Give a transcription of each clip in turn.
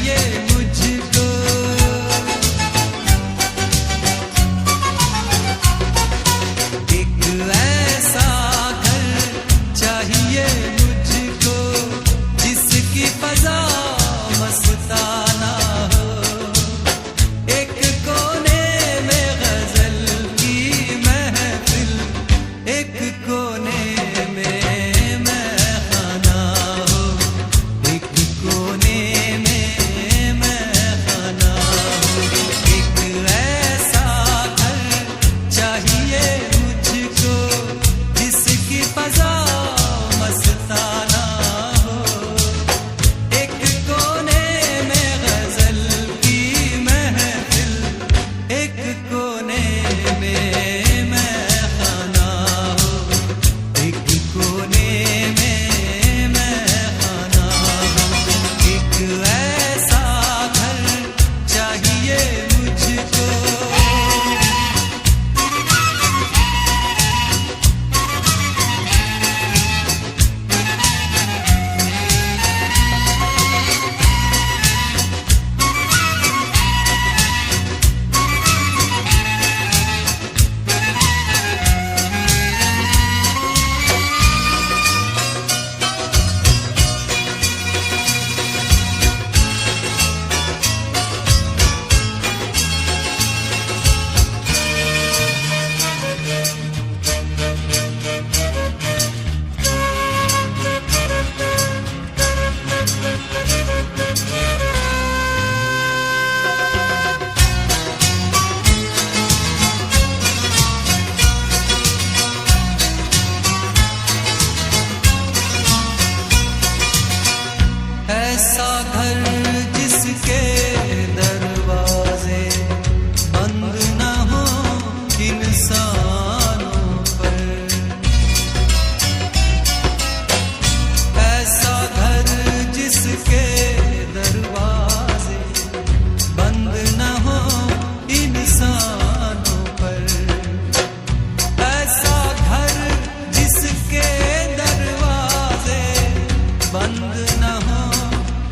चाहिए मुझको। एक ऐसा घर चाहिए मुझको जिसकी फजा मस्ताना हो। एक कोने में गजल की महफिल, एक कोने में महखाना हो। एक कोने में महखाना हो। एक ऐसा घर चाहिए मुझको जिसकी फजा मस्ताना हो। एक कोने में गजल की महफिल, एक कोने में महखाना हो। एक कोने में महखाना हो। एक ऐसा घर चाहिए मुझको। ऐसा घर जिसके दरवाजे बंद न हो इंसानों पर। ऐसा घर जिसके दरवाजे बंद न हो इंसानों पर। ऐसा घर जिसके दरवाजे बंद न हो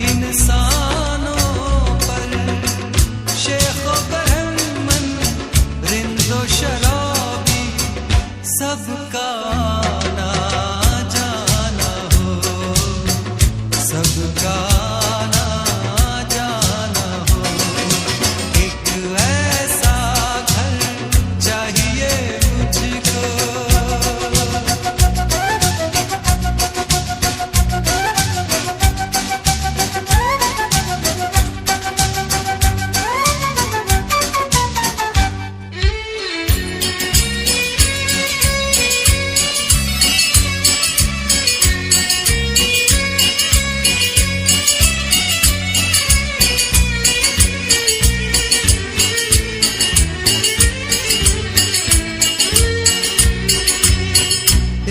इंसानों पर। शेखो बरहमन रिंदो शराबी सबका आना जाना हो। सबका आना जाना हो। एक ऐसा घर चाहिए मुझको।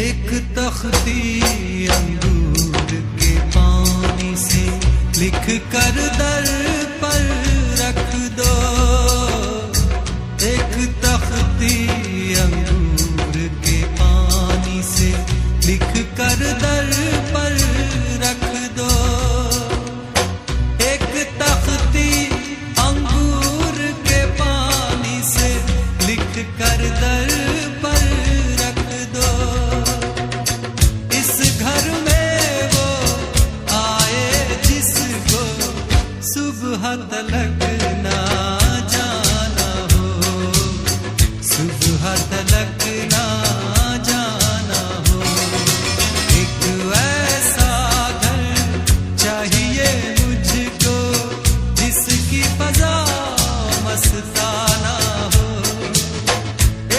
एक तख्ती अंगूर के पानी से लिख कर दर पर रख दो। एक तख्ती अंगूर के पानी से लिख कर दर पर रख दो। एक तख्ती अंगूर के पानी से लिख कर दर पर रख दो। इस घर में वो आए जिसको सुबह तलक ना जाना हो। सुबह तलक ना जाना हो। एक ऐसा घर चाहिए मुझको जिसकी फजा मस्ताना हो।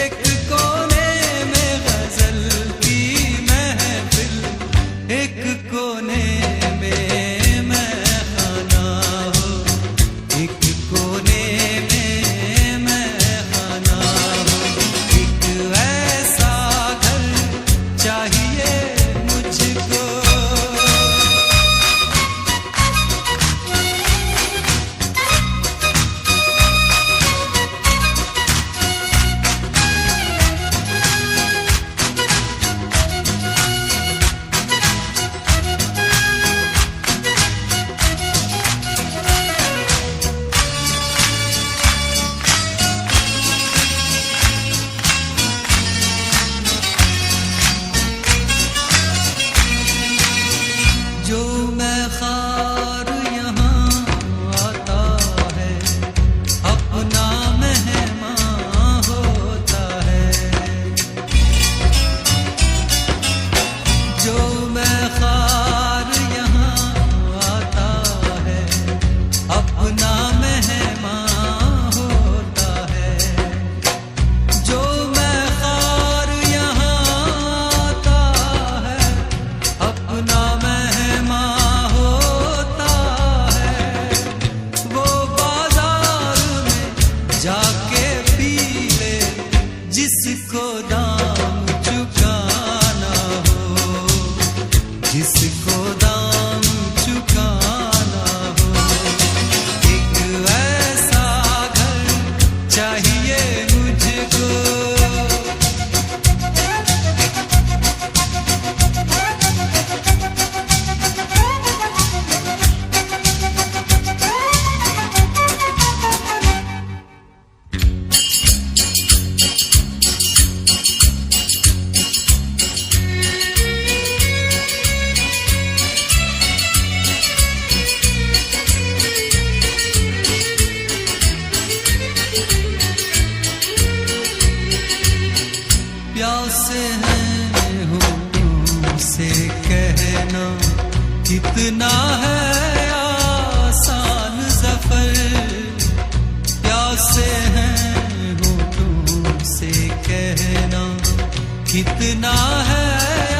एक कोने में गजल की महफिल, एक कोने में महखाना हो। एक कोने कितना है आसान ज़फ़र, प्यासे हैं होठों से कहना, कितना है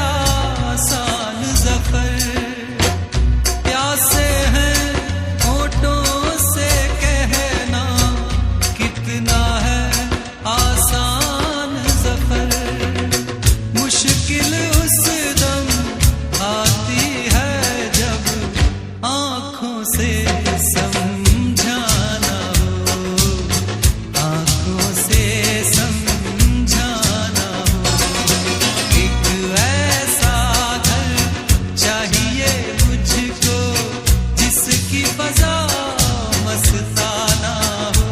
आसान ज़फ़र, प्यासे हैं होठों से कहना, कितना है आसान ज़फ़र। मुश्किल उस दम आती है जब आँखों से समझाना हो, आँखों से समझाना हो। एक ऐसा घर चाहिए मुझको जिसकी फ़ज़ा मस्ताना हो,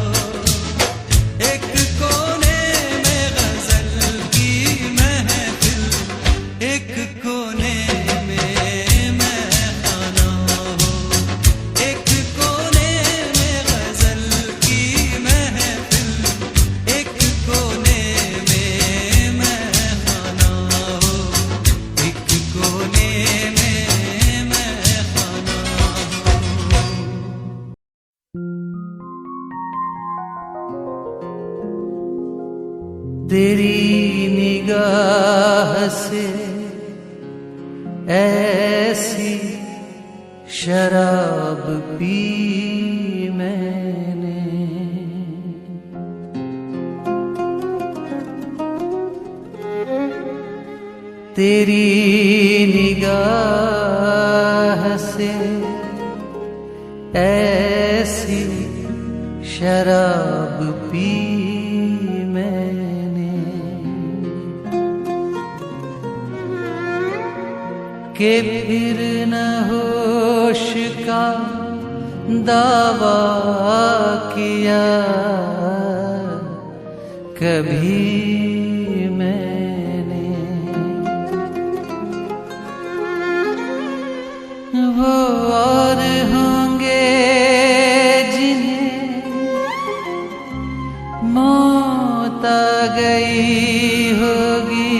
एक कोने में गज़ल की महफ़िल, एक कोने में महफ़ाना हो, एक कोने में गज़ल की महफ़िल, एक कोने में महफ़ाना हो, एक कोने में महफ़ाना हो। तेरी निगाह से ऐसी शराब पी मैंने, तेरी निगाह से ऐसी शराब पी मैंने कि फिर न होश का दावा किया कभी मैंने। वो और होंगे जिन्हें मौत आ गई होगी,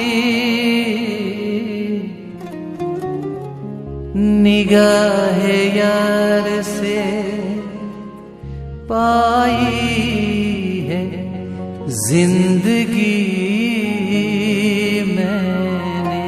निगाह यार से पाई है जिंदगी मैंने।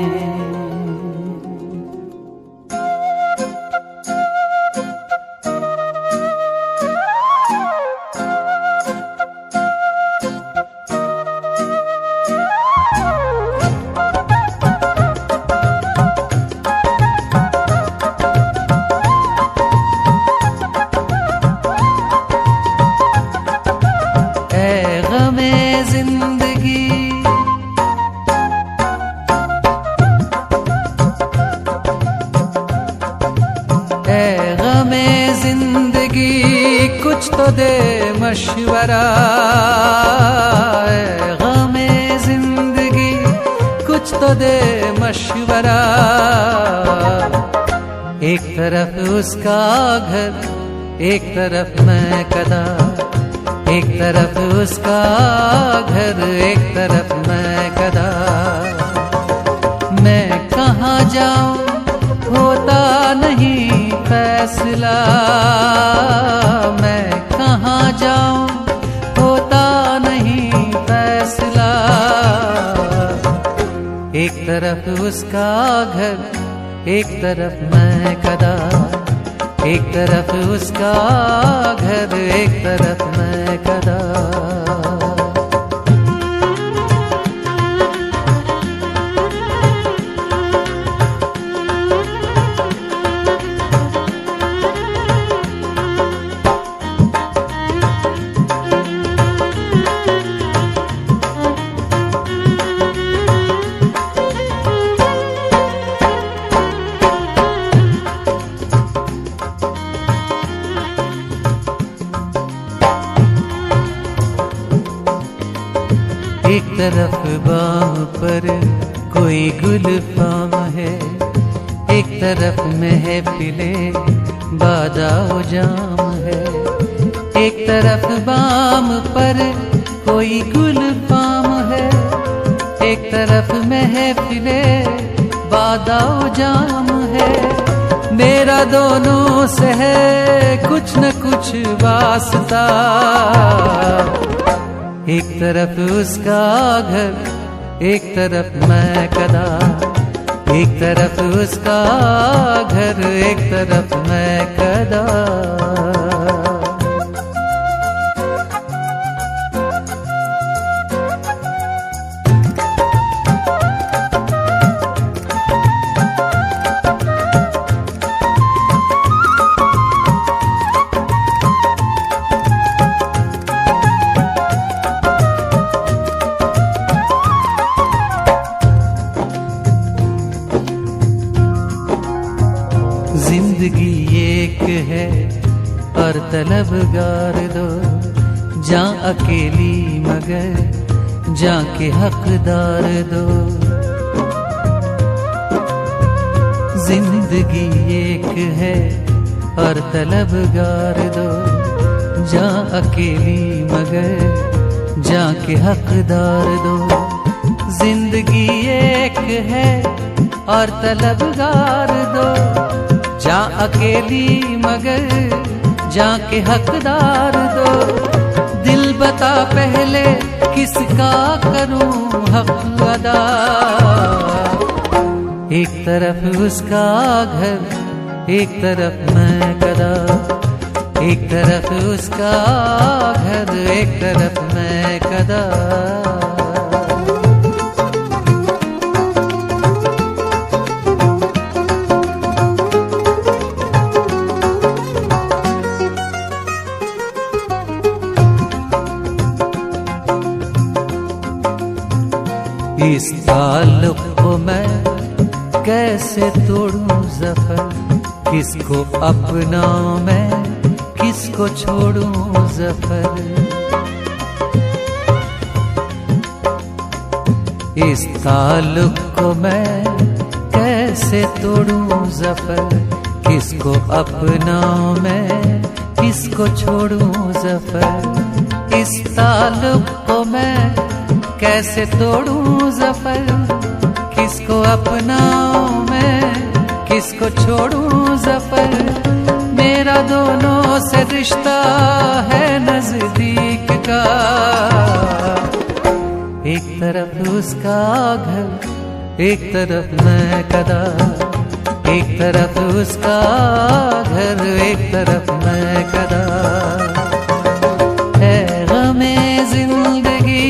कुछ तो दे मशवरा, ग़मे ज़िंदगी कुछ तो दे मशवरा। एक तरफ उसका घर, एक तरफ मैं कदा, एक तरफ उसका घर, एक तरफ मैं कदा। मैं कहाँ जाऊँ होता नहीं फैसला, मैं कहाँ जाऊँ होता नहीं फैसला। एक तरफ उसका घर, एक तरफ मैं कदा, एक तरफ उसका घर, एक तरफ मैं कदा। एक तरफ बाम पर कोई गुल फाम है, एक तरफ महफिले बादाओ जाम है। एक तरफ बाम पर कोई गुल फाम है, एक तरफ महफिले बादाओ जाम है। मेरा दोनों से है कुछ न कुछ वास्ता। एक तरफ उसका घर एक तरफ मैं कदा, एक तरफ उसका घर एक तरफ मैं कदा। जिंदगी एक है और तलबगार दो, जा अकेली मगर जा के हकदार दो। जिंदगी एक है और तलबगार दो, जा अकेली मगर जा के हकदार दो। जिंदगी एक है और तलबगार दो, जा अकेली मगर जा के हकदार दो। दिल बता पहले किसका करूं हक अदा। एक तरफ उसका घर एक तरफ मैं कदा, एक तरफ उसका घर एक तरफ मैं कदा। इस ताल्लुक को मैं कैसे तोड़ूं ज़फ़र, किसको अपनाऊं मैं किसको छोड़ूं ज़फ़र। इस ताल्लुक को मैं कैसे तोड़ूं ज़फ़र, किसको अपनाऊं मैं किसको छोड़ूं ज़फ़र। इस ताल्लुक को मैं कैसे तोड़ूं ज़फ़र, किसको अपनाऊं मैं किसको छोड़ूं ज़फ़र। मेरा दोनों से रिश्ता है नज़दीक का, एक तरफ उसका घर एक तरफ मैं कदा, एक तरफ उसका घर एक तरफ मैं कदा। है गमे जिंदगी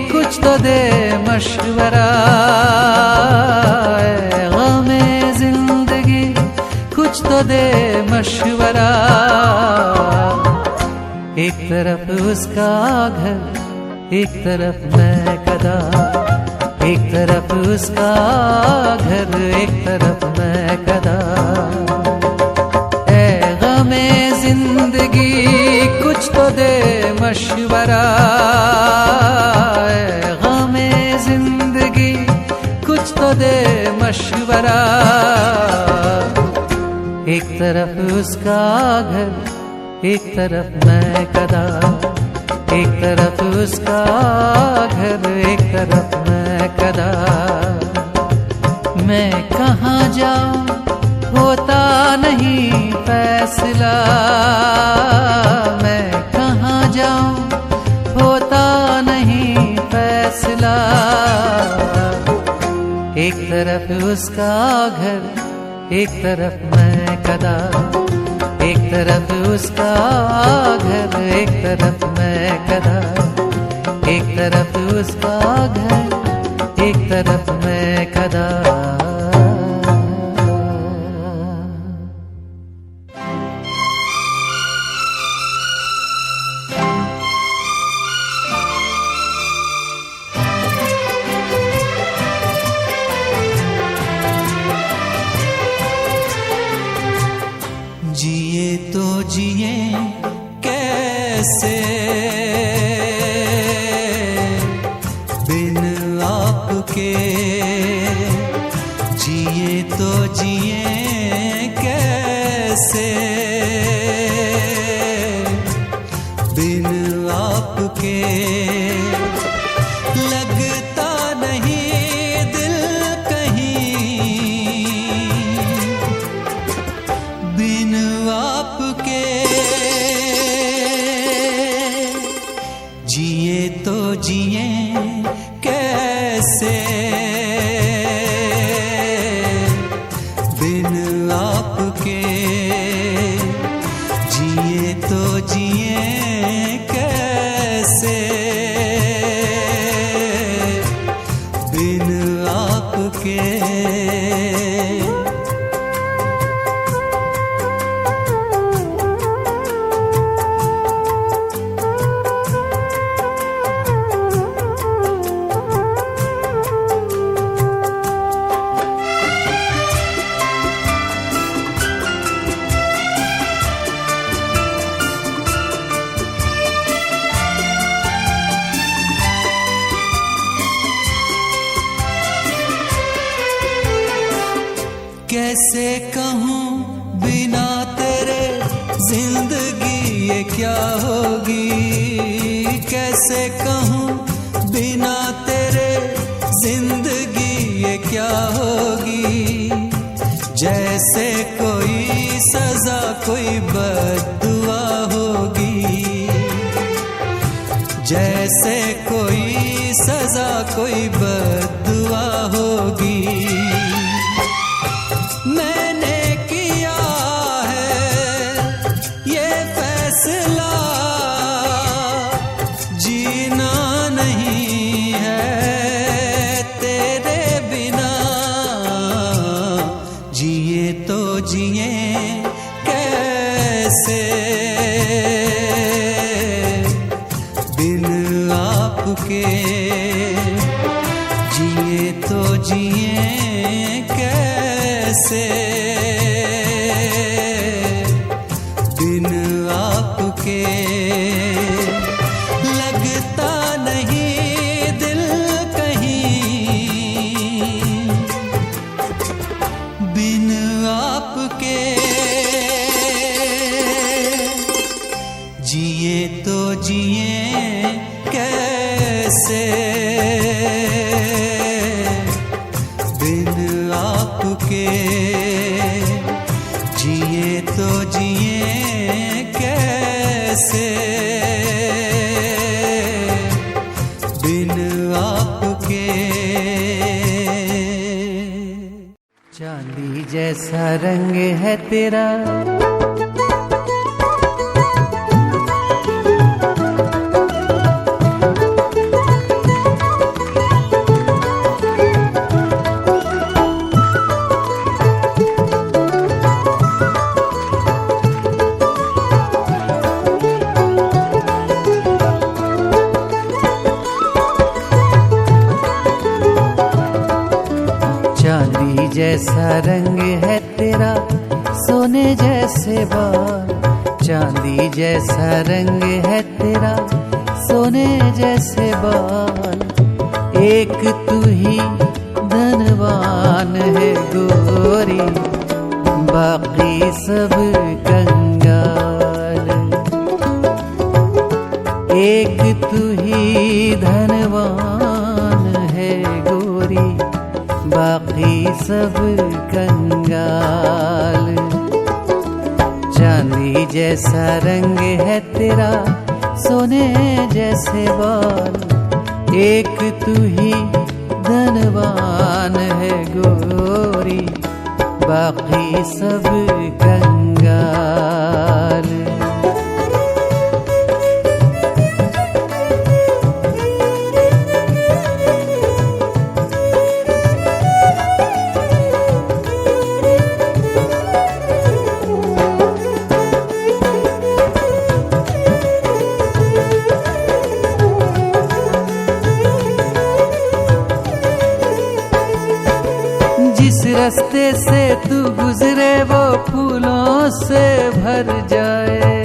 कुछ तो दे मशवरा, है गमे जिंदगी कुछ तो दे मशवरा। एक तरफ उसका घर एक तरफ मैं कदा, एक तरफ उसका घर एक तरफ मैं कदा। ऐ गमे जिंदगी कुछ तो दे मशवरा, ऐ गमे जिंदगी कुछ तो दे मशवरा। एक तरफ उसका घर एक तरफ मैं कदा, एक तरफ उसका घर एक तरफ मैं कदा। मैं कहाँ जाऊँ होता नहीं फैसला, मैं कहाँ जाऊँ होता नहीं फैसला। एक तरफ उसका घर एक तरफ मैं कदा, एक तरफ उसका घर एक तरफ मैं कदा। एक तरफ उसका घर एक तरफ मैं कदा। जिए तो जिए कैसे बिन आपके, जिए तो जिए कैसे बिन आपके। लगता नहीं दिल कहीं जिए कैसे बिन आपके। कैसे कहूँ बिना तेरे जिंदगी ये क्या होगी, कैसे कहूँ बिना तेरे जिंदगी ये क्या होगी। जैसे कोई सजा कोई बद्दुआ होगी, जैसे कोई सजा कोई बद्दुआ होगी। मैंने किया है ये फैसला, जीना नहीं है तेरे बिना। जिए तो जिए कैसे बिन आपके, जिए तो जिए कैसे बिन आपके। लगता नहीं दिल कहीं बिन आपके। जिए तो जिए कैसे बिन आपके, जिए तो जिए कैसे बिन आपके। चांदी जैसा रंग है तेरा, चांदी जैसा रंग है तेरा, सोने जैसे बाल। चांदी जैसा रंग है तेरा, सोने जैसे बाल। एक तू ही धनवान है गोरी, बाकी सब कंगाल। एक तू ही धनवान है गोरी, बाकी सब कंगाल। चांदी जैसा रंग है तेरा, सोने जैसे बाल। एक तू ही धनवान है गोरी, बाकी सब कंगाल। जिस रास्ते से तू गुजरे वो फूलों से भर जाए।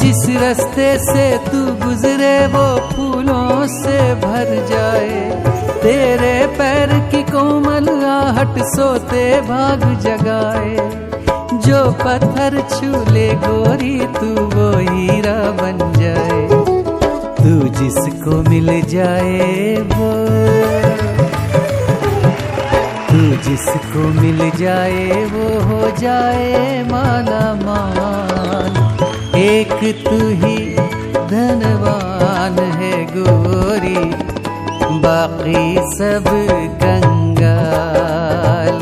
जिस रास्ते से तू गुजरे वो फूलों से भर जाए। तेरे पैर की कोमल आहट सोते भाग जगाए। जो पत्थर छू ले गोरी तू वो हीरा बन जाए। तू जिसको मिल जाए वो, तू जिसको मिल जाए वो हो जाए माला माल। एक तू ही धनवान है गोरी, बाकी सब कंगाल।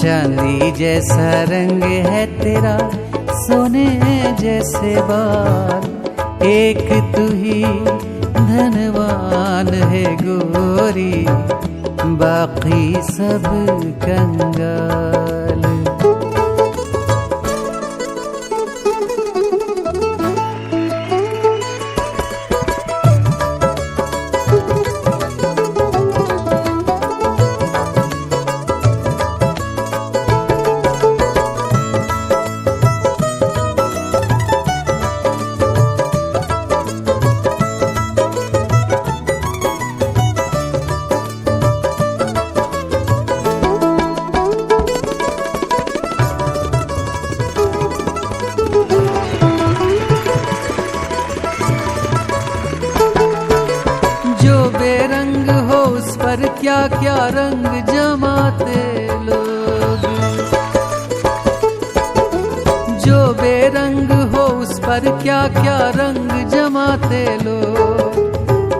चांदी जैसा रंग है तेरा, सोने जैसे बाल, एक तू ही धनवान है गोरी, बाकी सब कंगाल। बेरंग हो उस पर क्या क्या रंग जमाते लोग, जो बेरंग हो उस पर क्या क्या रंग जमाते लोग।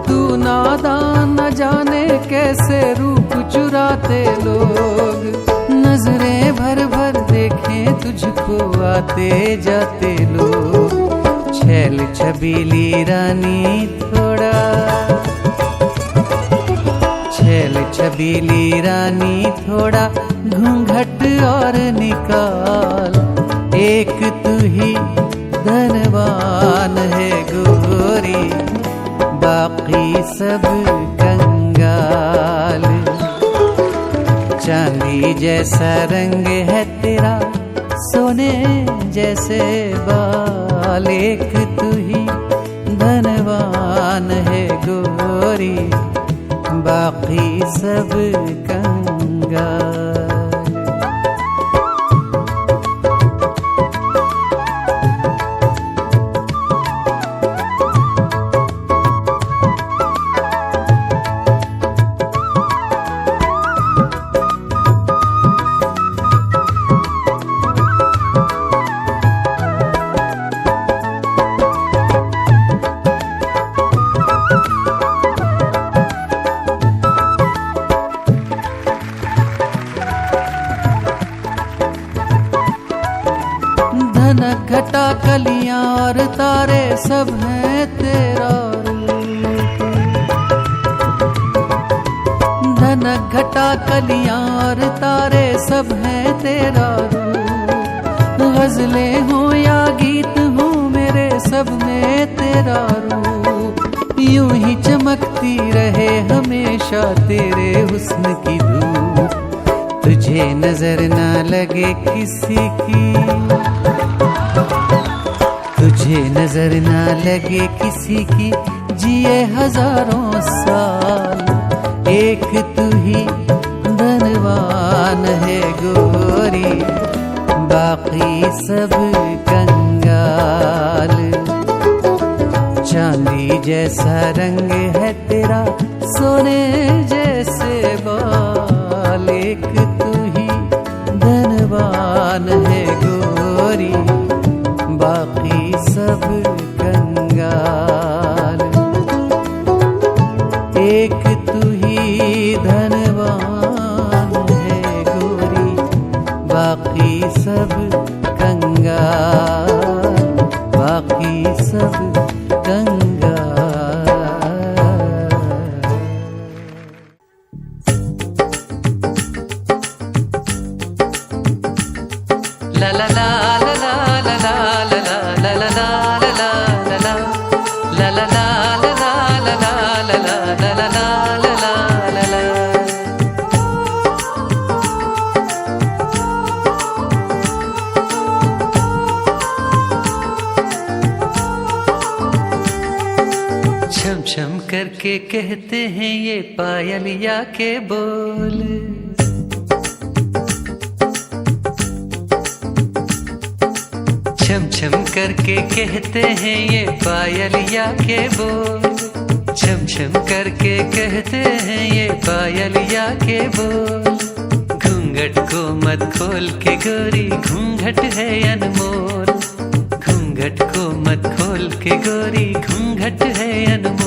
तू नादान न जाने कैसे रूप चुराते लोग, नजरें भर भर देखें तुझको आते जाते लोग। छैल छबीली रानी थोड़ा, छैल छबीली रानी थोड़ा घूंघट और निकाल, एक तू ही धनवान है गोरी, बाकी सब कंगाल। चांदी जैसा रंग है तेरा, सोने जैसे बाल, एक तू ही धनवान है गोरी, बाकी सब कंगाल। धनक घटा कलियां और तारे सब हैं तेरा रूप, धनक घटा कलियां और तारे सब हैं तेरा रूप। गजलें हो या गीत हो मेरे सब में तेरा रूप, यूं ही चमकती रहे हमेशा तेरे हुस्न की धूप। तुझे नजर ना लगे किसी की, तुझे नजर ना लगे किसी की, जिए हजारों साल, एक तू ही धनवान है गोरी, बाकी सब कंगाल। चांदी जैसा रंग है तेरा, सोने जैसे बाल, एक तू ही धनवान है गोरी, बाकी सब कंगाल। एक तू ही धनवान है गोरी, बाकी सब कंगाल, बाकी सब कंगाल। ला ला ला ला ला ला ला छम छम करके कहते हैं ये पायलिया के बोल, छम छम करके कहते हैं ये पायलिया के बोल, छम छम करके कहते हैं ये पायलिया के बोल। घूंघट को मत खोल के गोरी, घूंघट है अनमोल, घूंघट को मत खोल के गोरी, घूंघट है अनमोल।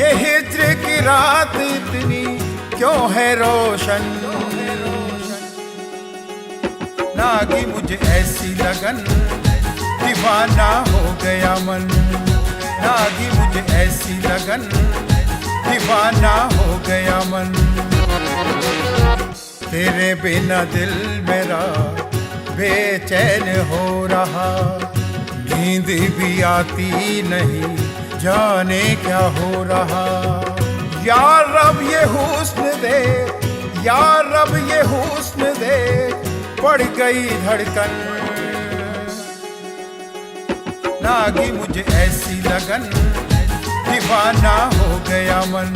ये हिज्र की रात इतनी क्यों है रोशन, लागी मुझे ऐसी लगन दीवाना हो गया मन, लागी मुझे ऐसी लगन दीवाना हो गया मन। तेरे बिना दिल मेरा बेचैन हो रहा, नींद भी आती नहीं जाने क्या हो रहा। या रब ये हुस्न दे, या रब ये हुस्न दे, पड़ गई धड़कन, लागी मुझे ऐसी लगन दीवाना हो गया मन,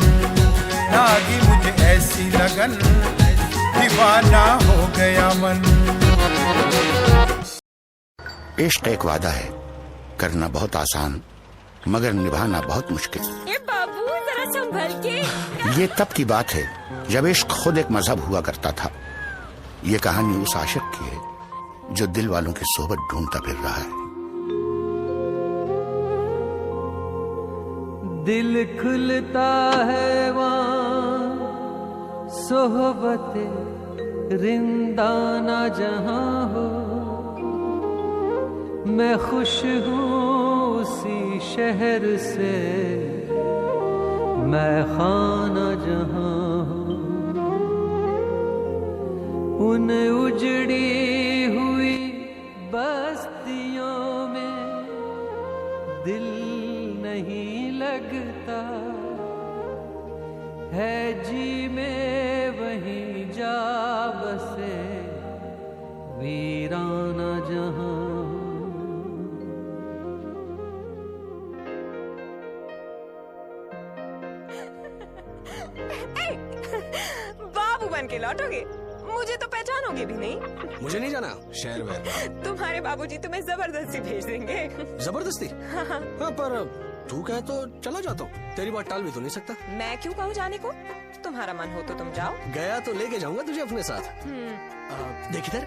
लागी मुझे ऐसी लगन दीवाना हो गया मन। इश्क एक वादा है, करना बहुत आसान मगर निभाना बहुत मुश्किल। ए बाबू जरा संभल के। ये तब की बात है जब इश्क खुद एक मजहब हुआ करता था। ये कहानी उस आशिक की है जो दिल वालों की सोहबत ढूंढता फिर रहा है। दिल खुलता है वहाँ सोहबते रिंदाना जहाँ हो, मैं खुश हूँ उसी शहर से मैं खाना जहाँ हो। उन उजड़ी हुई बस्तियों में दिल नहीं लगता है, जी में वहीं जा बसे वीराना जहाँ। बाबू बन के लौटोगे, मुझे तो पहचानोगे भी नहीं। मुझे नहीं जाना शहर में। तुम्हारे बाबूजी तुम्हें जबरदस्ती भेज देंगे। जबरदस्ती? हाँ, पर तू कहे तो चला जाता हूँ, तेरी बात टाल भी तो नहीं सकता। मैं क्यों कहूँ जाने को, तुम्हारा मन हो तो तुम जाओ। गया तो लेके जाऊंगा तुझे अपने साथ। देख इधर।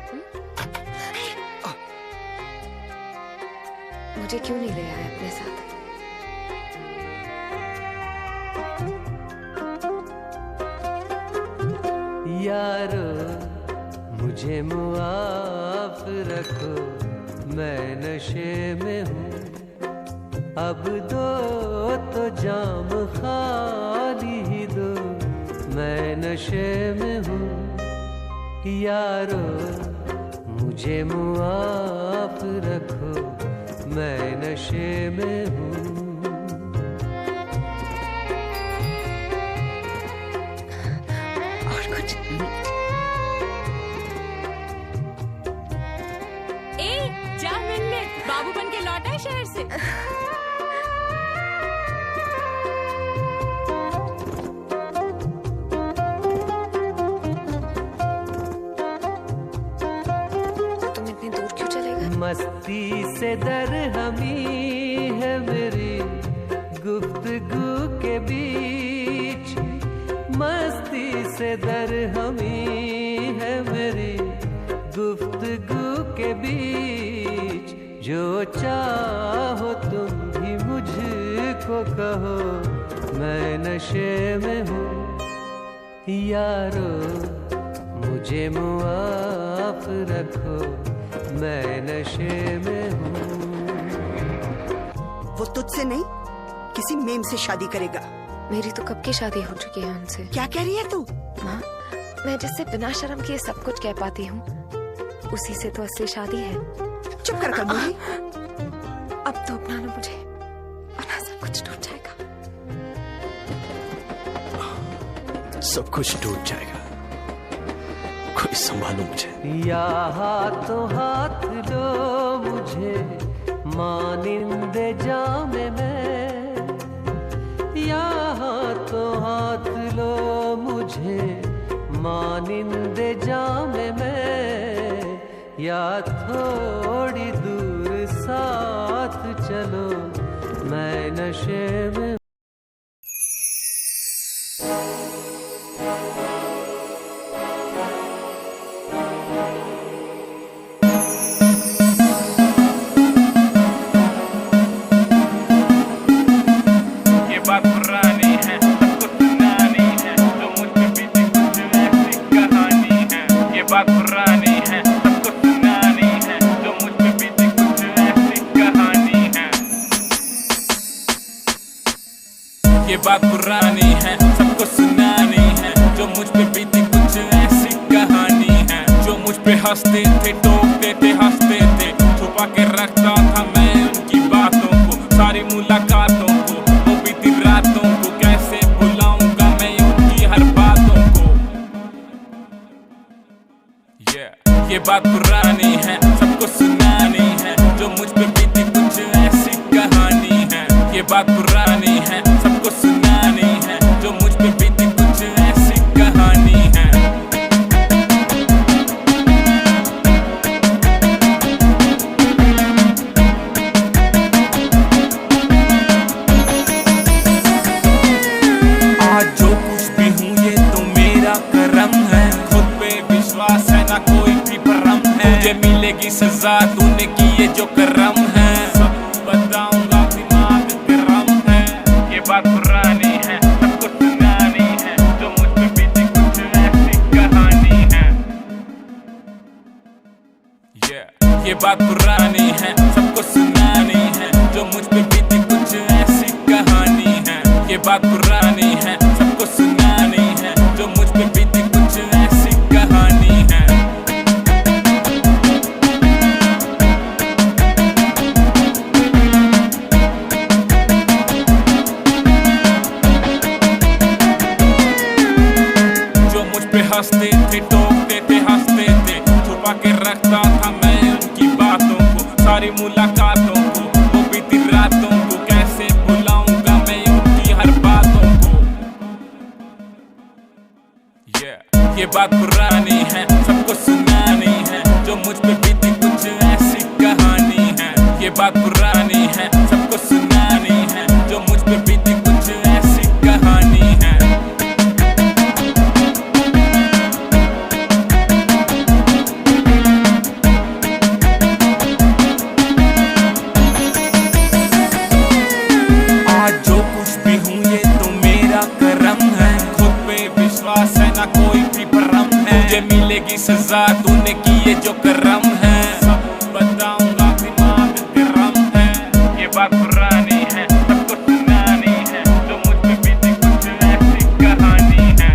मुझे क्यों नहीं ले आए अपने साथ? यारो मुझे मुआफ रखो, मैं नशे में हूँ, अब दो तो जाम खाली ही दो, मैं नशे में हूँ। यारो मुझे मुआफ रखो, मैं नशे में हूँ। बाबू बन के लौटा है शहर से। तुम इतनी दूर क्यों चले गए? मस्ती से दरहमी है मेरी गुफ्तगू के बीच, मस्ती से दरहमी है मेरी गुफ्तगू के बीच। जो चाहो तुम भी मुझको कहो, मैं नशे में हूँ। यारो मुझे मुआफ रखो, मैं नशे में हूँ। वो तुझसे नहीं किसी मेम से शादी करेगा। मेरी तो कब की शादी हो चुकी है उनसे। क्या कह रही है तू? माँ, मैं जिससे बिना शर्म किए सब कुछ कह पाती हूँ, उसी से तो असली शादी है। चुप कर बोली। अब तो अपना लो मुझे, वरना सब कुछ टूट जाएगा। सब कुछ टूट जाएगा, कोई संभालो मुझे। या हाथों हाथ लो मुझे मानिंदे जामे में, या हाथों हाथ लो मुझे मानिंदे जामे में, या थोड़ी दूर साथ चलो, मैं नशे में। ये बात पुरानी है, ये बात पुरानी है, सबको सुनानी है, जो मुझ पे बीती कुछ ऐसी कहानी है। जो मुझ पे हंसते थे, टोकते थे, हंसते थे, छुपा के रखता था मैं उनकी बातों को, सारी मुलाकातों को, वो बीती रातों को, कैसे भुलाऊंगा मैं उनकी हर बातों को। ये बात पुरानी है, सबको सुनानी है, जो मुझ पे बीती कुछ ऐसी कहानी है। ये बात पुरानी है, सबको सुनानी है, जो मुझ पे बीती कुछ ऐसी कहानी है। आज जो कुछ भी हूँ ये तो मेरा करम है, खुद पे विश्वास है ना कोई भी भरम है। मुझे मिलेगी सजा तूने किए जो करम है, सब बताऊंगा दिमाग गरम है। ये बात पुरानी है, सबको सुनानी है, जो मुझ पे बीती कुछ ऐसी कहानी है। ये बात पुरानी है, सबको सुनानी है, जो मुझ पे बीती कुछ ऐसी कहानी है। ये बात पुरानी है, सबको सुनानी है, जो मुझ पे बीती कुछ ऐसी कहानी है। जो मुझ पे हंसते थे, टोकते थे, हंसते थे, छुपा के रखता था मैं उनकी बातों को, सारी मुलाकातों को, वो बीती रातों को, कैसे भुलाऊंगा मैं उनकी हर बातों को। ये बात पुरानी है, सबको सुनानी है, जो मुझ पे बीती कुछ ऐसी कहानी है। ये बात पुरानी है, सबको सुनानी है, जो मुझ पे बीती कुछ ऐसी कहानी है। आज जो कुछ भी हूँ ये तो मेरा करम है, खुद पे विश्वास है ना कोई भी भरम है। मुझे मिलेगी सजा तूने किए जो करम है, सब बताऊंगा दिमाग गरम है। ये बात पुरानी है, सबको सुनानी है, जो मुझ पे बीती कुछ ऐसी कहानी है।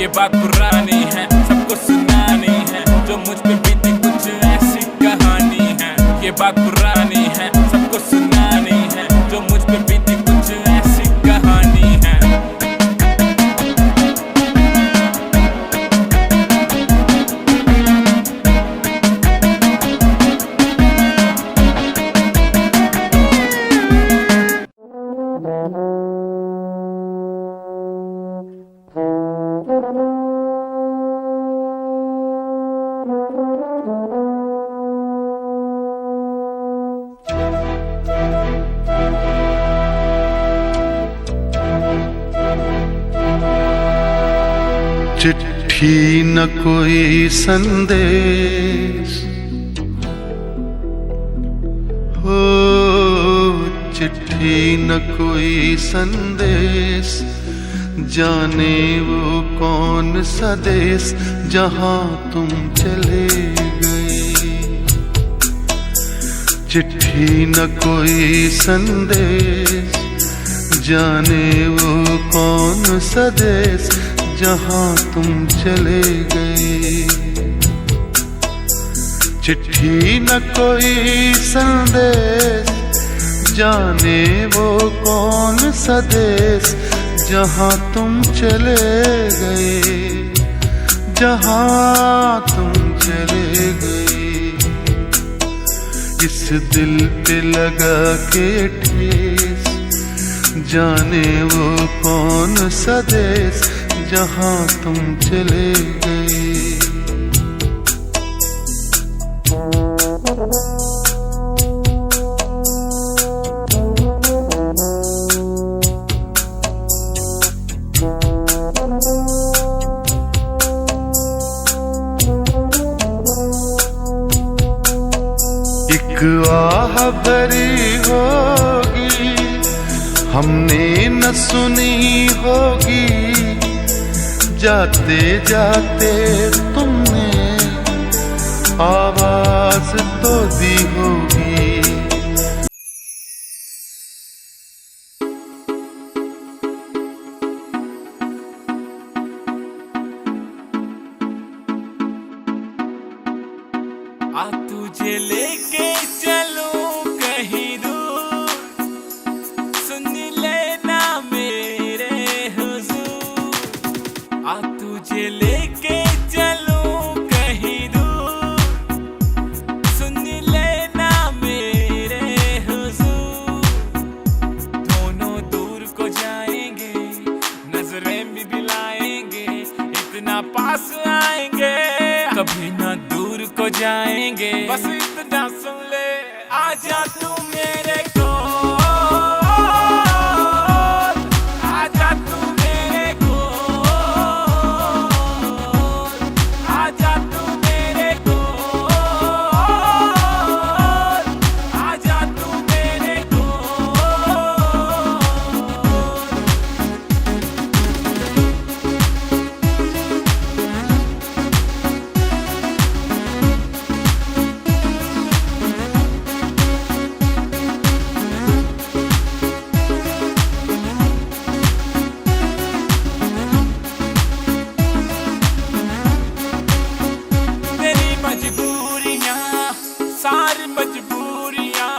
ये बात पुरानी है, सबको सुनानी है, जो मुझ पे बीती कुछ ऐसी कहानी है। ये बात पुरानी है, सबको सुनानी है, जो मुझ पे बीती कुछ ऐसी कहानी है। चिट्ठी न कोई संदेश हो, चिट्ठी न कोई संदेश, जाने वो कौन सा देश जहां तुम चले गए। चिट्ठी न कोई संदेश, जाने वो कौन सा देश जहां तुम चले गए। चिट्ठी न कोई संदेश, जाने वो कौन सा देश जहां तुम चले गए, जहां तुम चले गए। इस दिल पे लगा के ठेस, जाने वो कौन सा देश जहां तुम चले गए। एक आह भरी होगी हमने न सुनी होगी, जाते जाते तुमने आवाज तो दी होगी। आजा तू मेरे कोल, आजा तू मेरे कोल, आजा तू मेरे कोल, आजा तू मेरे सारी मजबूरियां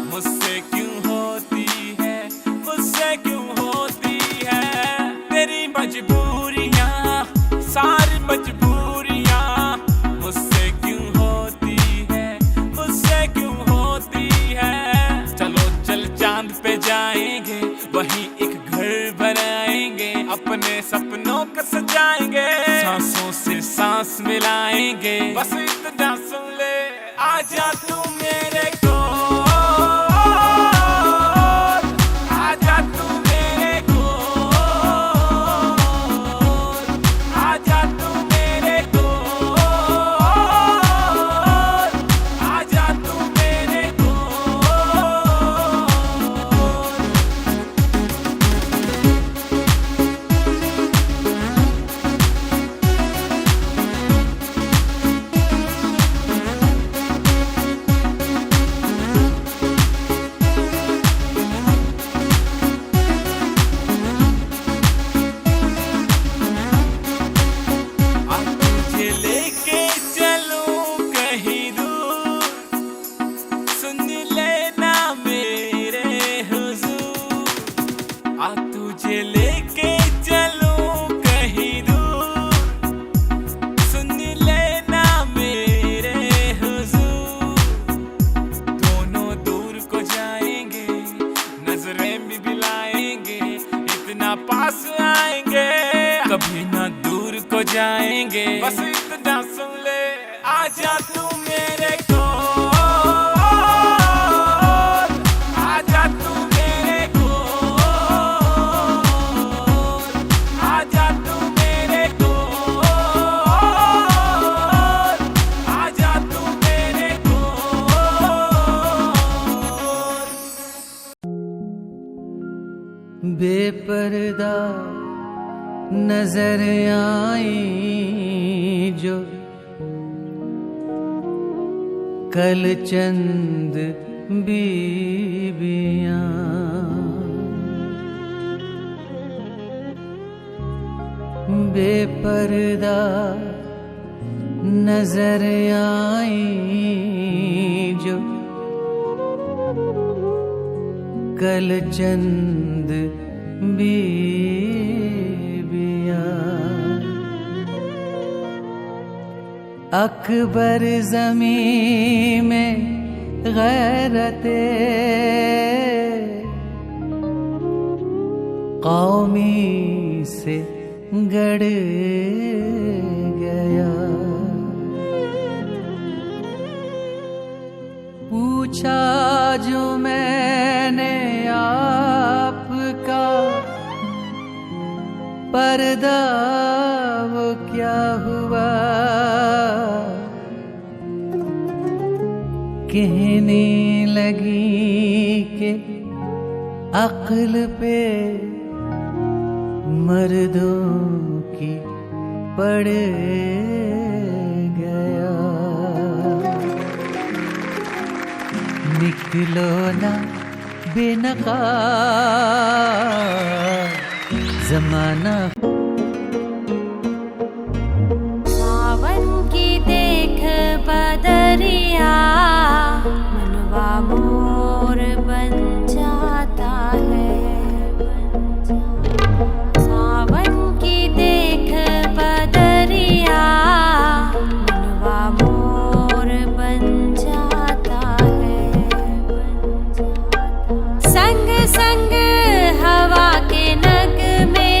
मुझसे क्यों होती है, मुझसे क्यों होती है। तेरी मजबूरियां सारी मजबूरियां मुझसे क्यों होती है, मुझसे क्यों होती है। चलो चल चांद पे जाएंगे, वहीं एक घर बनाएंगे, अपने सपनों को सजाएंगे, सांसों से सांस मिलाएंगे। बस इतना सुन ले, आजा तू मेरे कोल, आजा तू मेरे कोल, आजा तू मेरे कोल, आजा तू मेरे तुझे लेके चलूं कहीं दूर, सुन लेना मेरे हुजूर। दोनों दूर को जाएंगे, नजरें भी मिलाएंगे, इतना पास आएंगे, कभी ना दूर को जाएंगे। बस इतना सुन ले, आजा तू मेरे कोल, आजा तू मेरे कोल, आजा तू मेरे कोल, आजा तू मेरे कोल। बेपर्दा नजर आई जो कल चंद बीबियां, बेपर्दा नजर आई जो कल चंद बीबियां। अकबर ज़मीं में गैरते कौमी से गड़ गया। पूछा जो मैंने आपका, पर्दा वो क्या हुआ। कहने लगी कि अक्ल पे मर्दों की पड़ गया। निकलो ना बेनकाब जमाना। सावन की देख बदरिया, मनवा मोर बन जाता है। सावन की देख बदरिया, मनवा मोर बन जाता है। संग संग हवा के नग में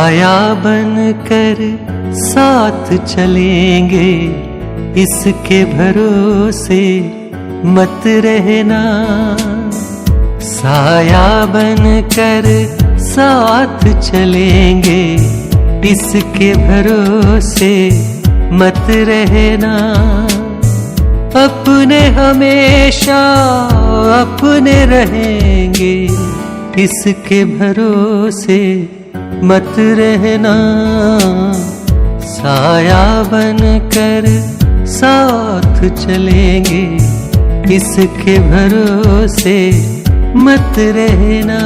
साया बनकर साथ चलेंगे, इसके भरोसे मत रहना। साया बनकर साथ चलेंगे, इसके भरोसे मत रहना। अपने हमेशा अपने रहेंगे, इसके भरोसे मत रहना। साया बनकर साथ चलेंगे, इसके भरोसे मत रहना।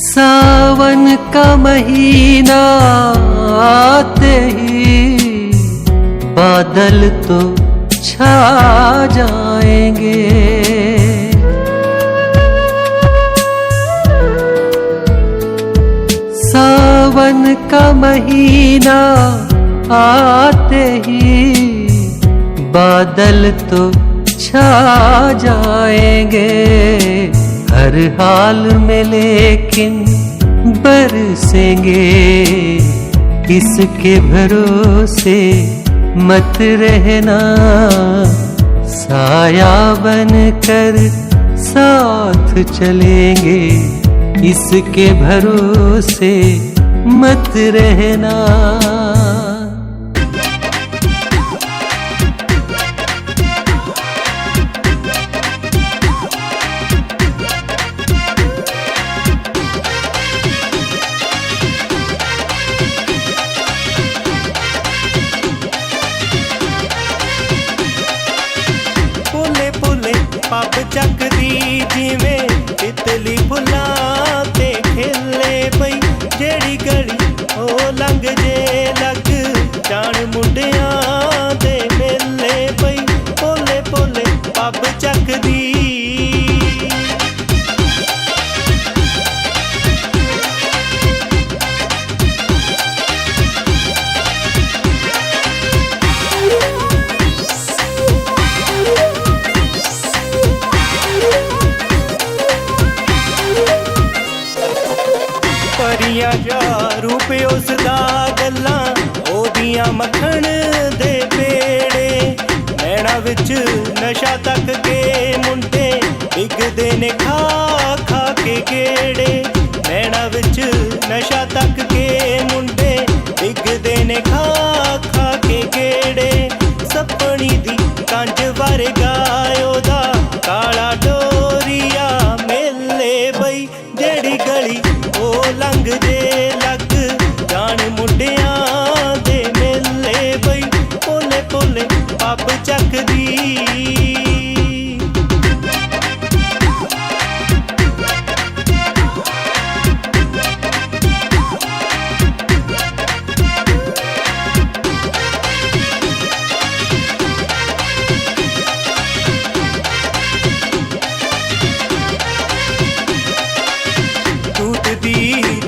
सावन का महीना आते ही बादल तो छा जाएंगे। सावन का महीना आते ही बादल तो छा जाएंगे। हर हाल में लेकिन बरसेंगे, इसके भरोसे मत रहना। साया बनकर साथ चलेंगे, इसके भरोसे मत रहना। पब चकदी जिवें तितली फुल्लां ते खिले पई। जेड़ी गली ओ लंघ जे लग जान मुंडियां दे मेले पई। पोले पोले पब चकदी परियां जा रूप उसदा गल्लां ओदियां मक्खण दे पेड़े। नैना विच नशा तक के मुंडे डिगदे ने खा खा के गेड़े। नैना विच नशा तक के मुंडे डिगदे ने खा खा के गेड़े। सपनी दी कंज वारे गायो दा काला डोरिया मेले बई। जेड़ी गली ओ लंघ जे लग जान मुंडियां दे मेले बई। पोले पोले पब चकदी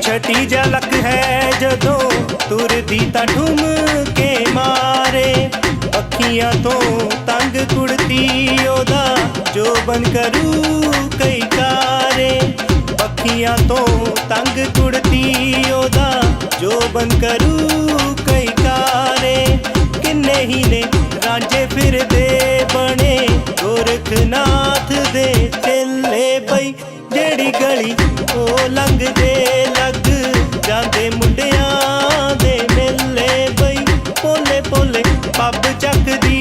छटी झलक है जदों तुरदी तां ठुम के मारे। पखियां तो तंग कुड़ती ओदा जो बन करू कई कारे। पखियां तो तंग कुड़ती ओदा जो बन करू कई कारे। किन्ने ही ने रांझे फिरदे बने गोरखनाथ दे चेले पई। जेड़ी गली ओ लंघ जे लग जांदे मुंडियां दे मेले बई। पोले पोले पब चकदी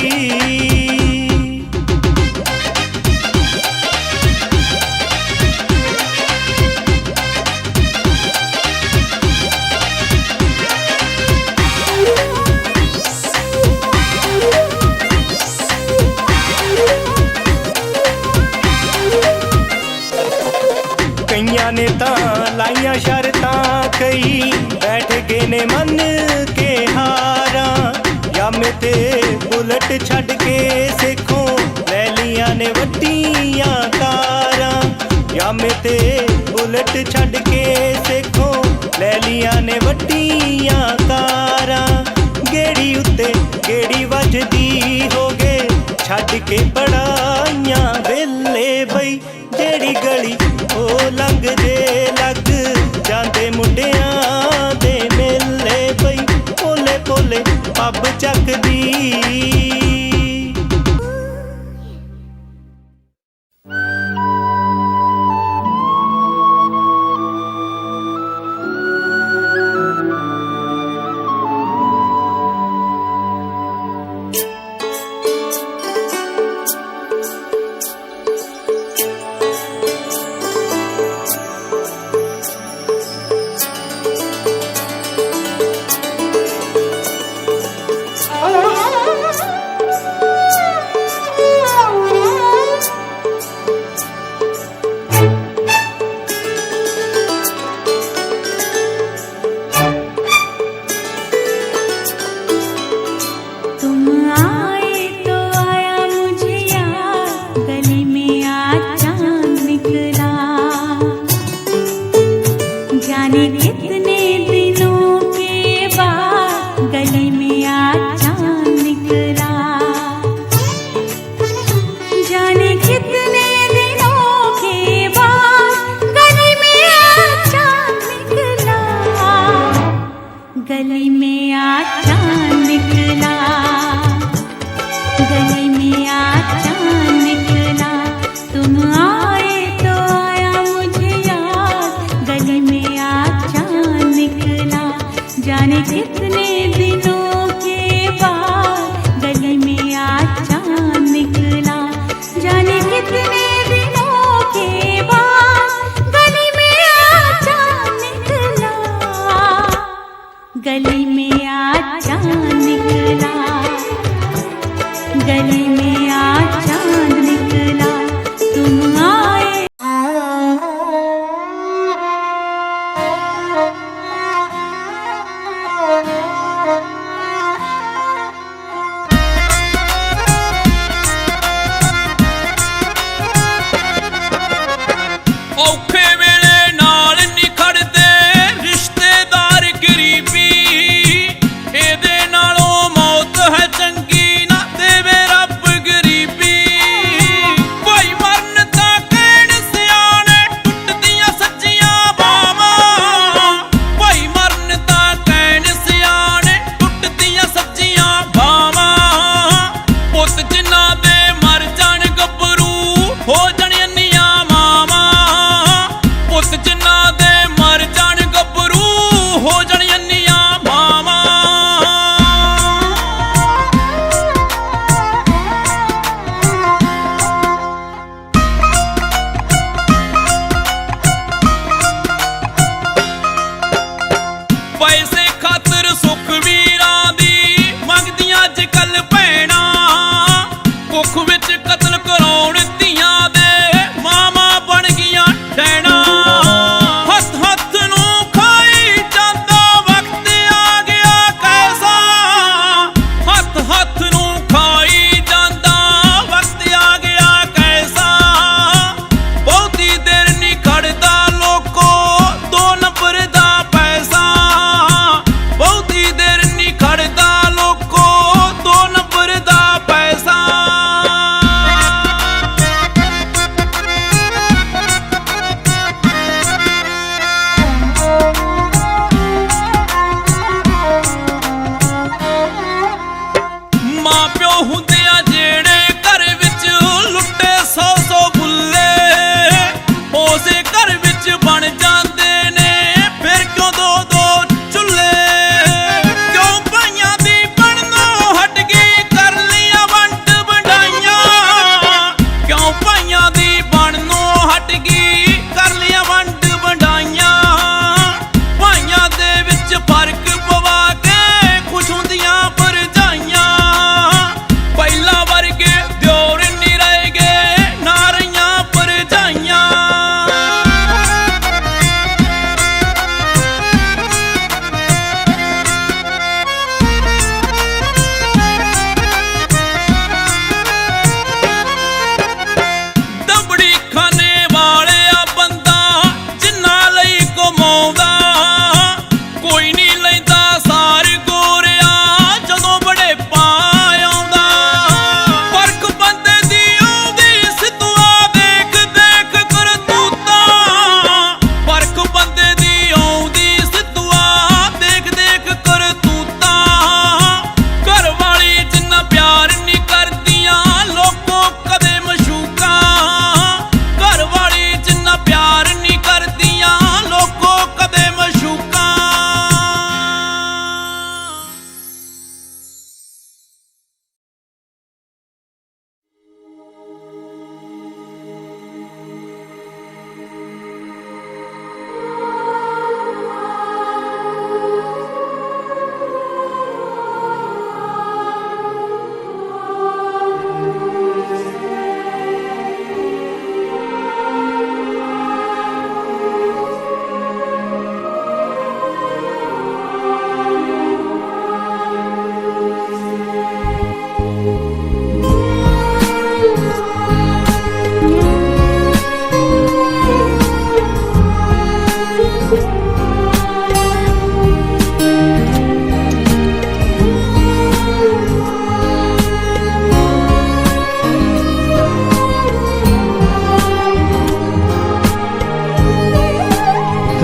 कईयां ने तां लाइयां शरतां कई बैठ गए ने मन के हारा। यामे ते बुलट छड़ के सिखों ले लिया ने वड्डियां कारां। यामे ते बुलट छड़ के सिखों ले खड़ियां ने वड्डियां कारां गेड़ी उत्ते गेड़ी वजदी हो गए छड्ड के बड़ाइयां वेले बई जेड़ी गली ओ लंघ दे लग जांदे मुंडियां दे मेले बई पोले पोले पब चकदी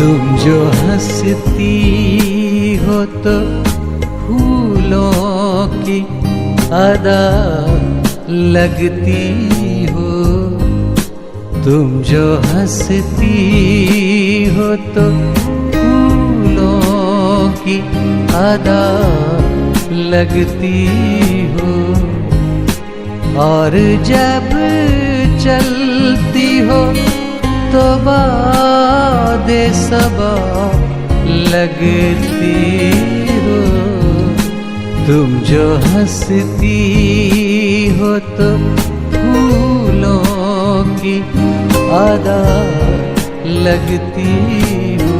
तुम जो हंसती हो तो फूलों की अदा लगती हो, तुम जो हंसती हो तो फूलों की अदा लगती हो, और जब चलती हो तो बादे सबा लगती हो, तुम जो हंसती हो तो फूलों की अदा लगती हो।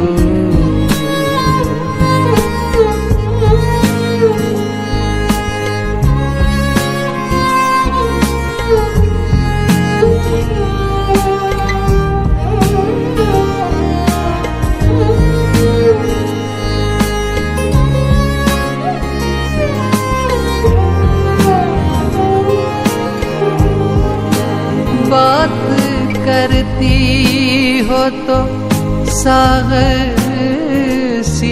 बात करती हो तो सागर सी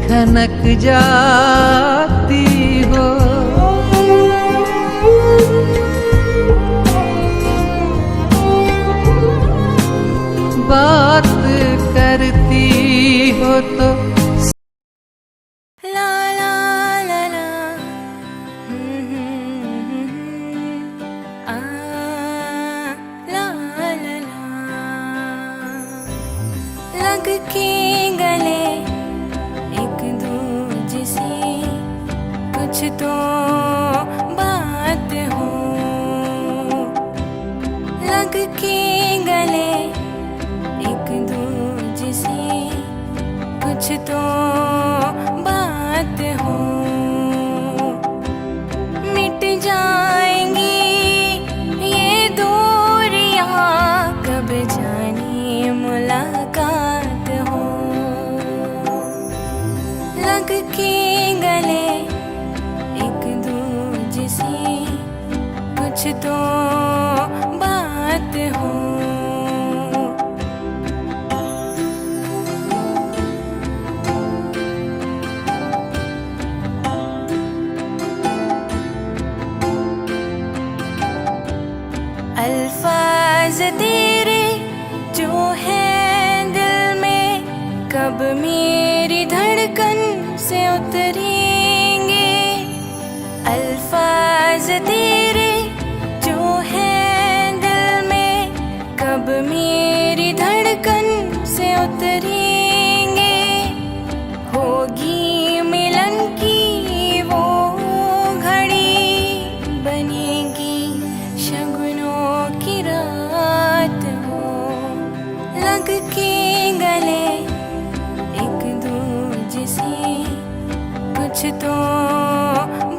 खनक जाती हो, बात करती हो तो लग के गले एक दूजे से कुछ तो बात हो, लग के गले एक दूजे से कुछ तो बात हो, मिट जाएंगी ये दूरियां कब जाने मुलाकात हो, लग के गले एक दूजे से कुछ तो बात हो। अल्फाज तेरे जो है दिल में कब मेरी धड़कन से उतरेंगे, अल्फाज तेरे जो है दिल में कब मेरी धड़कन से उतरेंगे, होगी मिलन की वो घड़ी बनेगी शगुनों की रात हो, लग के गले एक दूजे से कुछ तो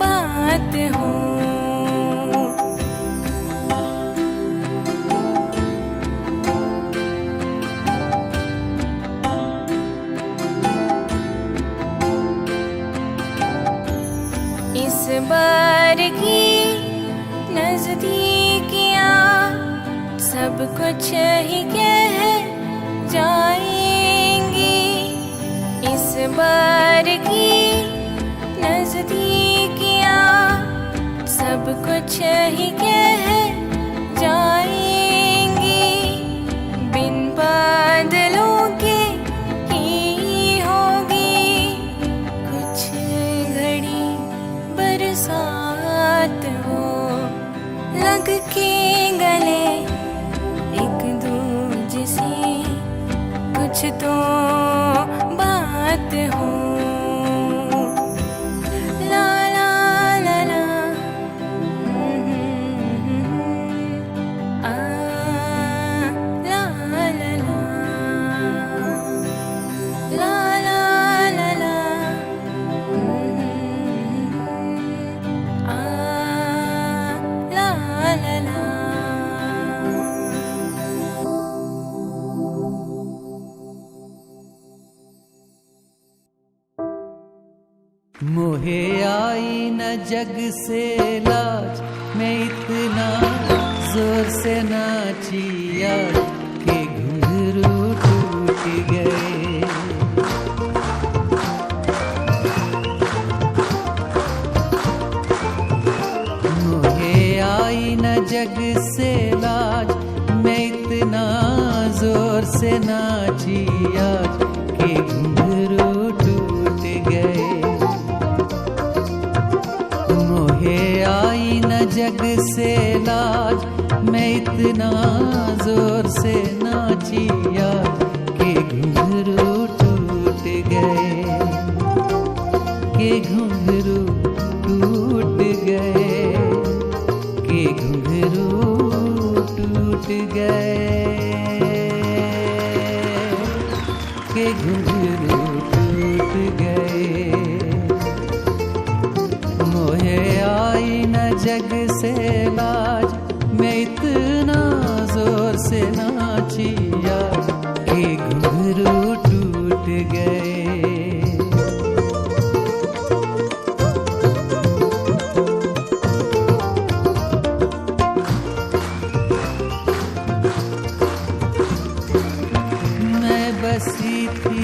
बात हो। इस बार की नजदीकियां सब कुछ ही कह जाएंगी, इस बार की नजदीकियां सब कुछ ही कह जाएंगी, बिन बादलों के ही होगी कुछ घड़ी बरसात हो, लग के गले एक दूजे से कुछ तो बात हो। ला ला ला ला आ ला ला ला ला ला ला ला आ ला ला ला। मोहे आई न जग से लाज, मैं इतना जोर से नाची आज के घुंघरू टूट गए, इतना जोर से नाची आज कि घुंघरू टूट गए। मोहे आई न जग से लाज, मैं इतना जोर से नाची आज कि घुंघरू टूट गए, कि घुंघरू टूट गए, कि घुंघरू टूट गए, कि घुंघरू टूट गए। मोहे आई न जग से लाज, मैं इतना जोर से नाची आज कि घुंघरू टूट गए। बसी थी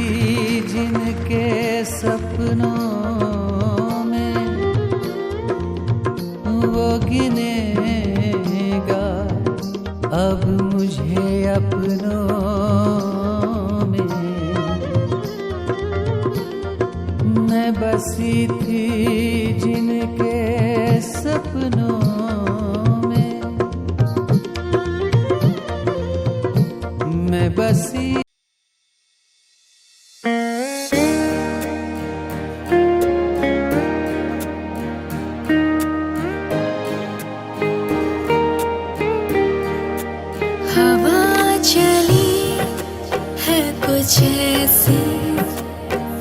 जिनके सपनों में, वो गिनेगा अब मुझे अपनों में। मैं बसी थी जिनके सपनों में, मैं बसी कुछ ऐसी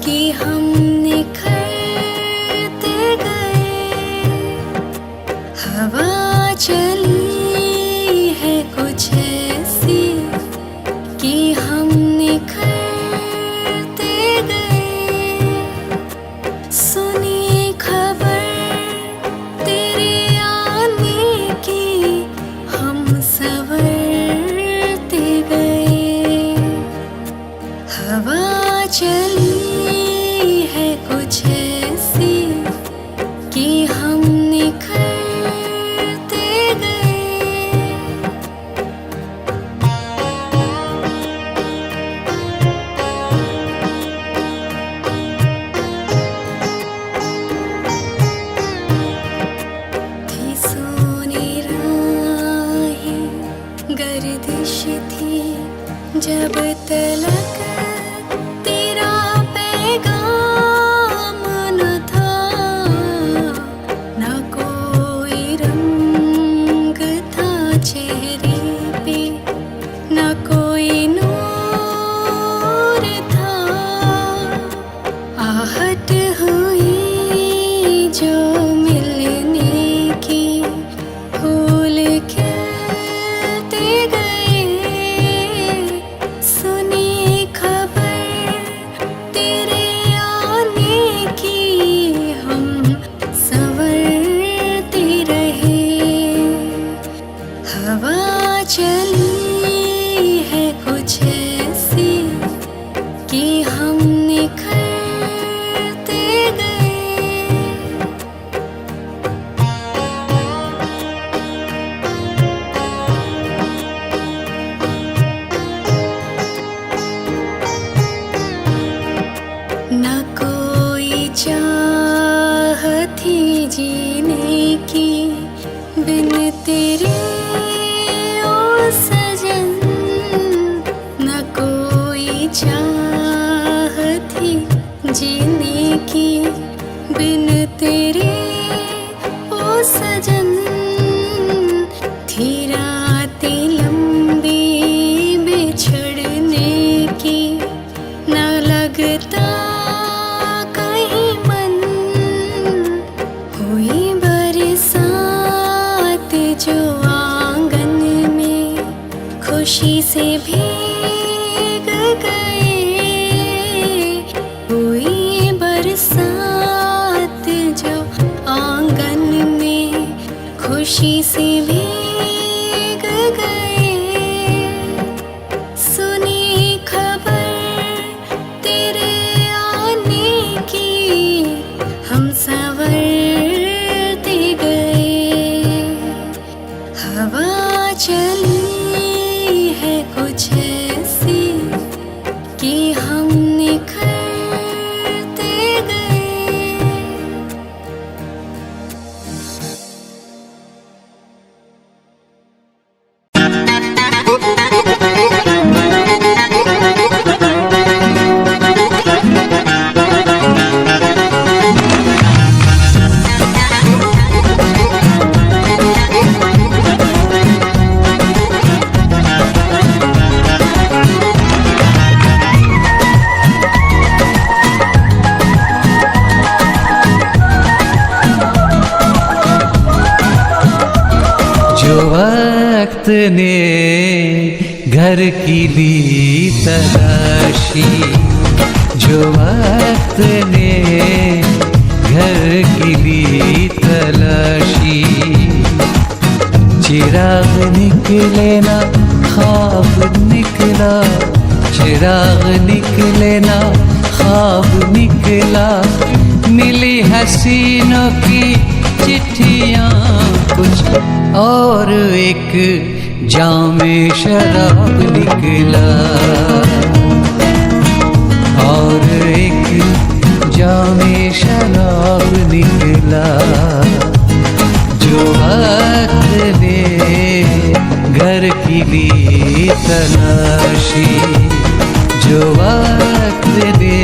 कि हम निखरते गए। हवा चली है कुछ ऐसी कि हम निखरते गए। सुनी खबर तेरे आने की हम संवरते गए। हवा चली है कुछ ऐसी कि हम निखरते गए। थी सोनी राहें, गर्दिश थी जब तलक पैगाम न था। न कोई रंग था चेहरे पे, न कोई नूर था। आहट हुई जो मिलने की, फूल खिलते गए। सुनी खबर तेरे आने की हम संवरते रहे। हवा चली है कुछ ऐसी कि हम निखरते गए। न कोई चाह थी जीने की बिन तेरे ओ सजन। न कोई चाह थी जीने की बिन तेरे ओ सजन। थी रातें लंबी बिछड़ने की, न लगता कहीं मन। हुई बरसात जो आंगन में, खुशी से भीग गए। हुई बरसात जो आंगन में, खुशी से भीग गए। सुनी खबर तेरे आने की हम संवरते गए। हवा चली है ने घर की ली तलाशी, जो वक्त ने घर की ली तलाशी। चिराग निकले ना ख्वाब निकला, चिराग निकले ना ख्वाब निकला। मिली हसीनों की चिट्ठियाँ कुछ और एक जामे शराब निकला, और एक जामे शराब निकला। जो वक्त ने घर की ली तलाशी, जो वक्त ने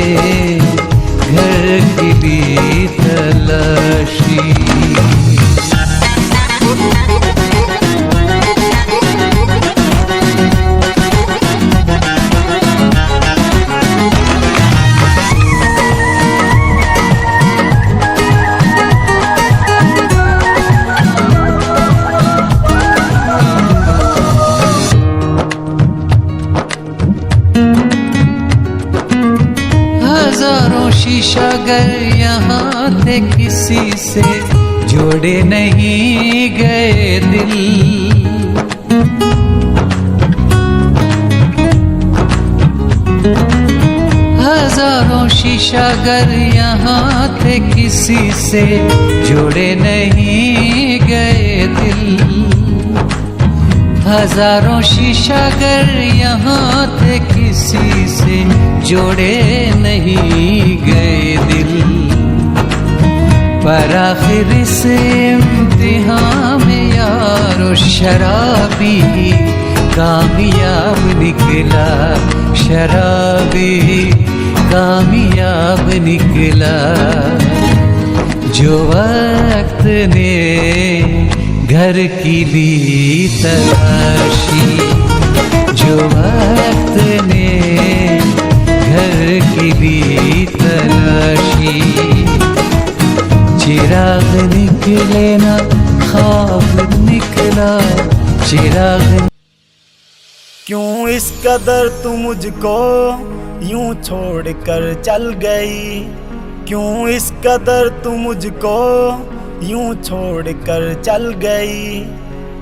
घर की ली तलाशी। हजारों शीशा गर यहाँ थे, किसी से जोड़े नहीं गए दिल। हजारों शीशा गर यहाँ थे, किसी से जोड़े नहीं गए दिल। हजारों शीशा गर यहाँ थे, किसी से जोड़े नहीं गए दिल। पर आखिर से इम्तिहान में यारो शराबी कामयाब निकला, शराबी कामयाब निकला। जो वक्त ने घर की ली तलाशी, जो वक्त ने घर की ली तलाशी। चिराग निकले ना ख्वाब निकला, चिराग। क्यों इस कदर तू मुझको यूं छोड़ कर चल गई, क्यों इस कदर तू मुझको यूं छोड़ कर चल गई।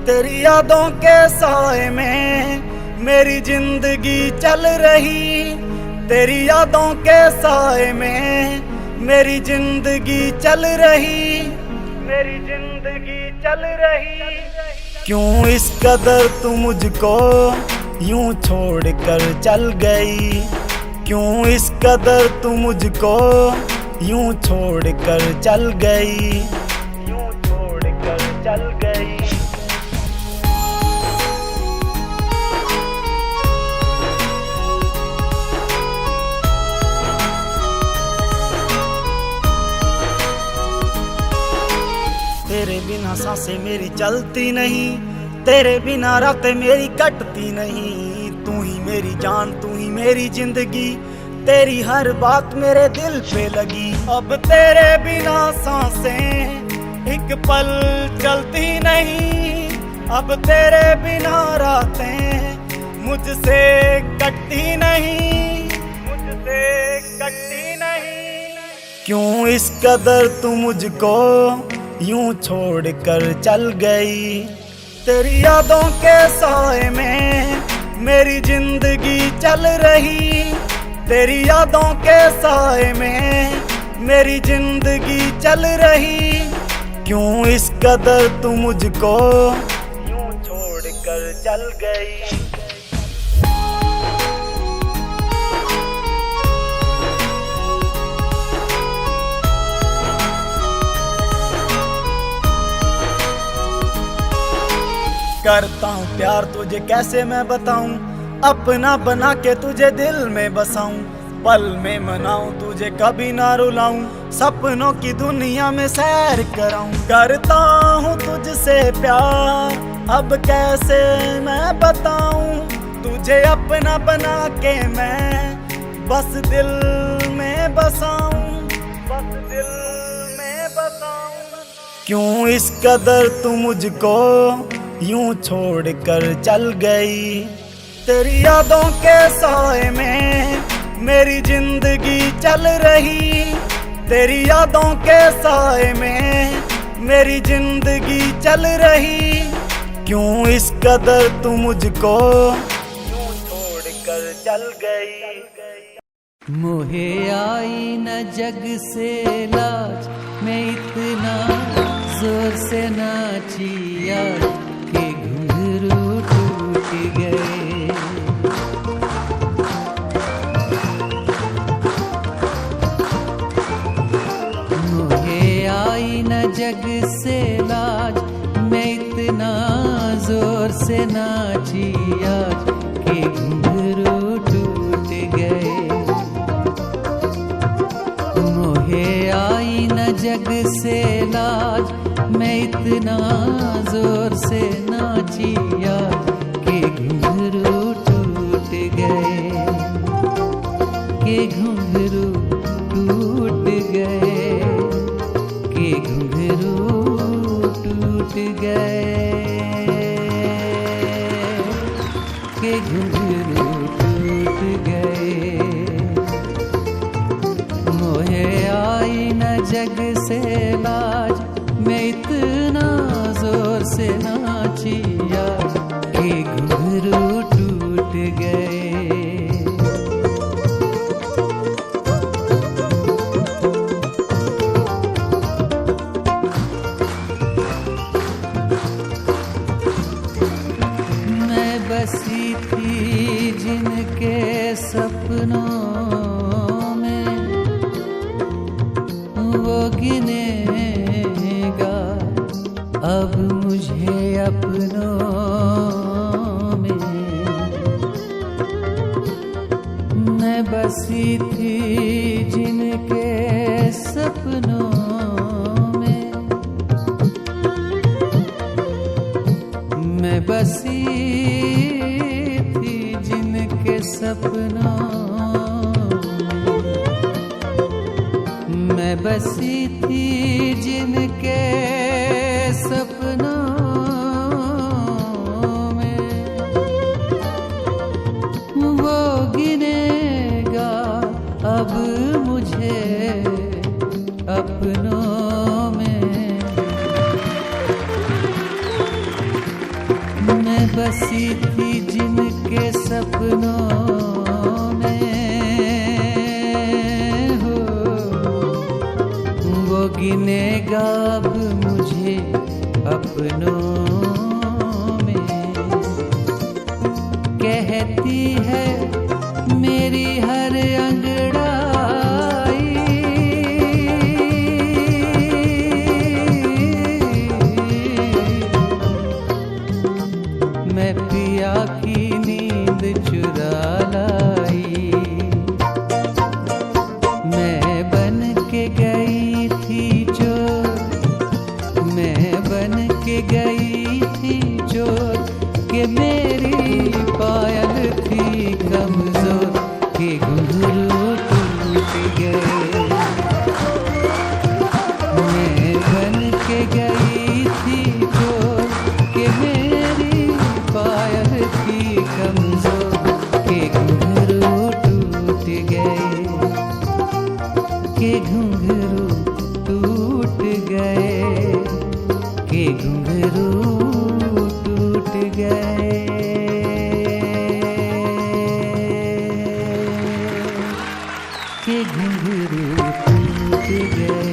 तेरी यादों के साए में मेरी जिंदगी चल रही, तेरी यादों के साए में मेरी जिंदगी चल रही, मेरी जिंदगी चल रही। क्यों इस कदर तू मुझको यूं छोड़ कर चल गई, क्यों इस कदर तू मुझको यूं छोड़ कर चल गई, यूं छोड़ कर चल गई। तेरे बिना सांसें मेरी चलती नहीं, तेरे बिना रातें मेरी कटती नहीं। तू ही मेरी जान, तू ही मेरी जिंदगी, तेरी हर बात मेरे दिल पे लगी। अब तेरे बिना सांसें एक पल चलती नहीं, अब तेरे बिना रातें मुझसे कटती नहीं, मुझसे कटती नहीं। क्यों इस कदर तू मुझको यूं छोड़ कर चल गई। तेरी यादों के साए में मेरी जिंदगी चल रही, तेरी यादों के साए में मेरी जिंदगी चल रही। क्यों इस कदर तू मुझको यूं छोड़ कर चल गई। करता हूँ प्यार तुझे कैसे मैं बताऊं, अपना बना के तुझे दिल में बसाऊं। पल में मनाऊं तुझे कभी ना रुलाऊं, सपनों की दुनिया में सैर कराऊं। करता हूँ तुझसे प्यार अब कैसे मैं बताऊं, तुझे अपना बना के मैं बस दिल में बसाऊं, बस दिल में बसाऊं। क्यों इस कदर तू मुझको यूं छोड़ कर चल गई। तेरी यादों के साए में मेरी जिंदगी चल रही, तेरी यादों के साए में मेरी जिंदगी चल रही। क्यों इस कदर तू मुझको यूं छोड़ कर चल गई। मोहे आई न जग से लाज, मैं इतना जोर से नाची आज के घुंघरू टूट गए। मोहे आई न जग से लाज, मैं इतना जोर से नाची आज के घुंघरू टूट गए। मोहे आई न जग से लाज, मैं इतना जोर से नाची आज के घुंघरू टूट गए, के घुंघरू टूट गए, के घुंघरू टूट गए, के घुंघरू टूट गए। मोहे आई न जग से लाज, मैं इतना जोर से नाची आज के घुंघरू टूट गए। मैं बसी थी जिनके सपनों में, वो गिनेगा अब मुझे अपनों में। मैं बसी थी जिनके सपनों में, मैं बसी थी जिनके सपनों में, मैं बसी थी जिनके सपनों में। वो गिनेगा अब मुझे अपनों में। मैं बसी थी जिनके सपनों में हो, वो गिनेगा अब मुझे अपनों में। कहती है मेरी हर अंगड़ाई, मैं पिया की नींद चुरा लाई। मैं बन के गई थी चोर, मैं बन के गई थी चोर, कि मेरी पायल थी कमजोर, के घुंघरू टूट गए। मैं बन के गई थी चोर, कि मेरी पायल थी कमजोर, के घुंघरू टूट गए, के घुंघरू टूट गए, के घुंघरू टूट गए, के घुंघरू टूट गए।